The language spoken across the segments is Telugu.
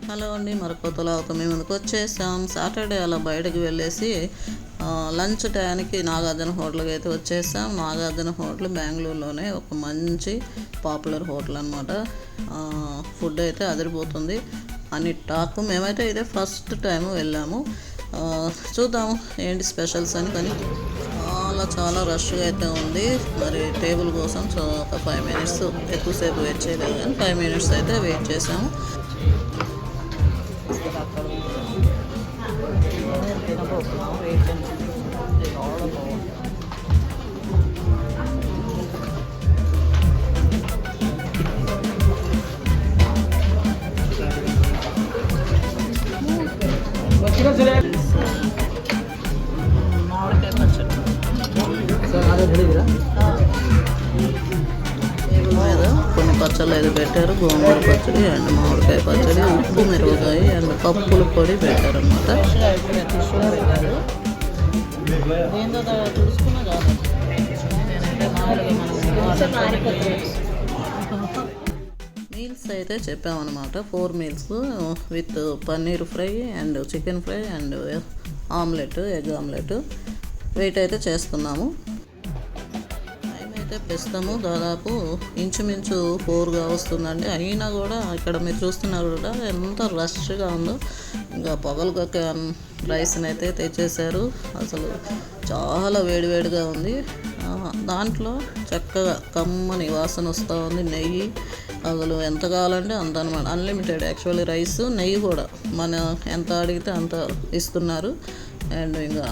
హలో అండి, కొత్త లాగా మేము ముందుకు వచ్చేసాం. సాటర్డే అలా బయటకు వెళ్ళేసి లంచ్ టైంకి నాగార్జున హోటల్కి అయితే వచ్చేసాం. నాగార్జున హోటల్ బెంగళూరులోనే ఒక మంచి పాపులర్ హోటల్ అనమాట. ఫుడ్ అయితే అదిరిపోతుంది అని టాక్. మేమైతే ఇదే ఫస్ట్ టైం వెళ్ళాము. చూద్దాము ఏంటి స్పెషల్స్ అని. కానీ చాలా రష్గా అయితే ఉంది. మరి టేబుల్ కోసం ఒక 5 minutes ఎక్కువసేపు వెయిట్ చేయలేదు, కానీ 5 minutes అయితే వెయిట్ చేసాము. మామిడికాయ పచ్చడి మీద కొన్ని పచ్చళ్ళు అయితే పెట్టారు. గోంగూర పచ్చడి అండ్ మామిడికాయ పచ్చడి, ఉప్పు మిరపకాయ అండ్ పప్పుల పొడి పెట్టారు అనమాట. మీల్స్ అయితే చెప్పామన్నమాట. 4 meals with paneer fry and chicken fry and omelette, egg omelette. Wait అయితే చేస్తున్నాము. టైం అయితే ప్రస్తుతము దాదాపు ఇంచుమించు 4గా వస్తుందండి. అయినా కూడా ఇక్కడ మీరు చూస్తున్నారు కూడా ఎంత రష్గా ఉందో. ఇంకా పొగలకొక రైస్ని అయితే తెచ్చేసారు. అసలు చాలా వేడివేడిగా ఉంది. దాంట్లో చక్కగా కమ్మని వాసన వస్తూ ఉంది. నెయ్యి అసలు ఎంత కావాలంటే అంత అనమాట. అన్లిమిటెడ్ యాక్చువల్లీ రైస్, నెయ్యి కూడా మన ఎంత అడిగితే అంత ఇస్తున్నారు. అండ్ ఇంకా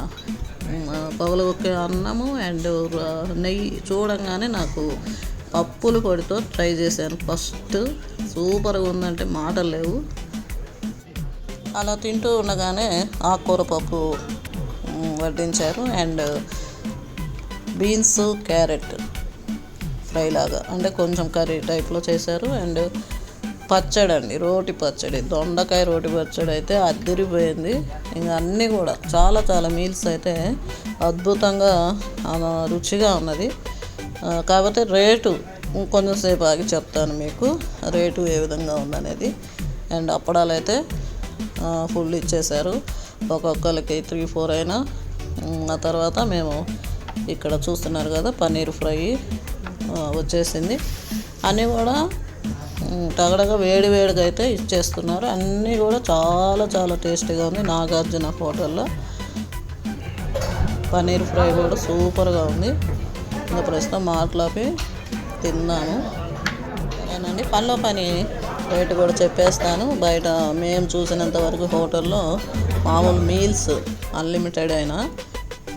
పొగలకొక్క అన్నము అండ్ నెయ్యి చూడంగానే నాకు పప్పుల పొడితో ట్రై చేశాను ఫస్ట్. సూపర్గా ఉందంటే మాటలు లేవు. అలా తింటూ ఉండగానే ఆకుకూర పప్పు వడ్డించారు అండ్ బీన్స్ క్యారెట్ ఫ్రై లాగా, అంటే కొంచెం కర్రీ టైప్లో చేశారు. అండ్ పచ్చడి అండి, రోటి పచ్చడి, దొండకాయ రోటి పచ్చడి అయితే అదిరిపోయింది. ఇంకా అన్నీ కూడా చాలా మీల్స్ అయితే అద్భుతంగా రుచిగా ఉన్నది. కాకపోతే రేటు కొంచెంసేపు ఆగి చెప్తాను మీకు, రేటు ఏ విధంగా ఉందనేది. అండ్ అప్పడాలు అయితే ఫుల్ ఇచ్చేశారు, ఒక్కొక్కరికి 3-4 అయినా. ఆ తర్వాత మేము ఇక్కడ చూస్తున్నారు కదా పన్నీర్ ఫ్రై వచ్చేసింది. అన్నీ కూడా తగడగా వేడిగా అయితే ఇచ్చేస్తున్నారు. అన్నీ కూడా చాలా టేస్టీగా ఉంది. నాగార్జున హోటల్లో పన్నీర్ ఫ్రై కూడా సూపర్గా ఉంది. ఇంకా ప్రస్తుతం మాట్లాపి తిన్నాము. ఏనండి, పనిలో పని రేటు కూడా చెప్పేస్తాను. బయట మేము చూసినంత వరకు హోటల్లో మామూలు మీల్స్ అన్లిమిటెడ్ అయినా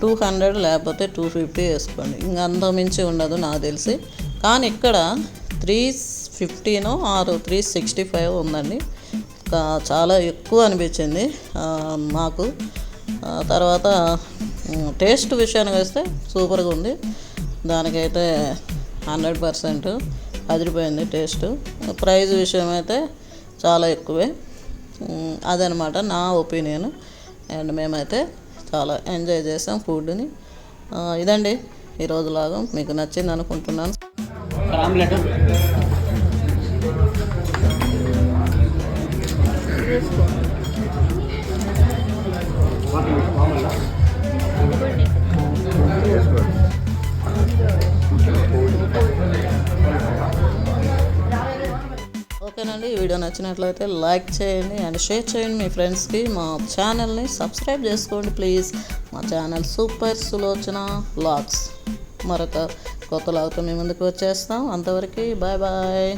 200 లేకపోతే 250 వేసుకోండి. ఇంకా అంతమించి ఉండదు నాకు తెలిసి. కానీ ఇక్కడ 315 ఆర్ 365 ఉందండి. చాలా ఎక్కువ అనిపించింది మాకు. తర్వాత టేస్ట్ విషయానికి వస్తే సూపర్గా ఉంది. దానికైతే 100% అదిరిపోయింది టేస్ట్. ప్రైస్ విషయం అయితే చాలా ఎక్కువే. అదనమాట నా ఒపీనియన్. అండ్ మేమైతే చాలా ఎంజాయ్ చేసాం ఫుడ్ని. ఇదండి ఈరోజు లాగా. మీకు నచ్చింది అనుకుంటున్నాను. ఓకేనండి, ఈ వీడియో నచ్చినట్లయితే లైక్ చేయండి అండ్ షేర్ చేయండి మీ ఫ్రెండ్స్కి. మా ఛానల్ని సబ్స్క్రైబ్ చేసుకోండి ప్లీజ్. మా ఛానల్ సూపర్ సులోచన వ్లాగ్స్. మరొక కొత్త లాగ్తో మీ ముందుకు వచ్చేస్తాం. అంతవరకు బాయ్.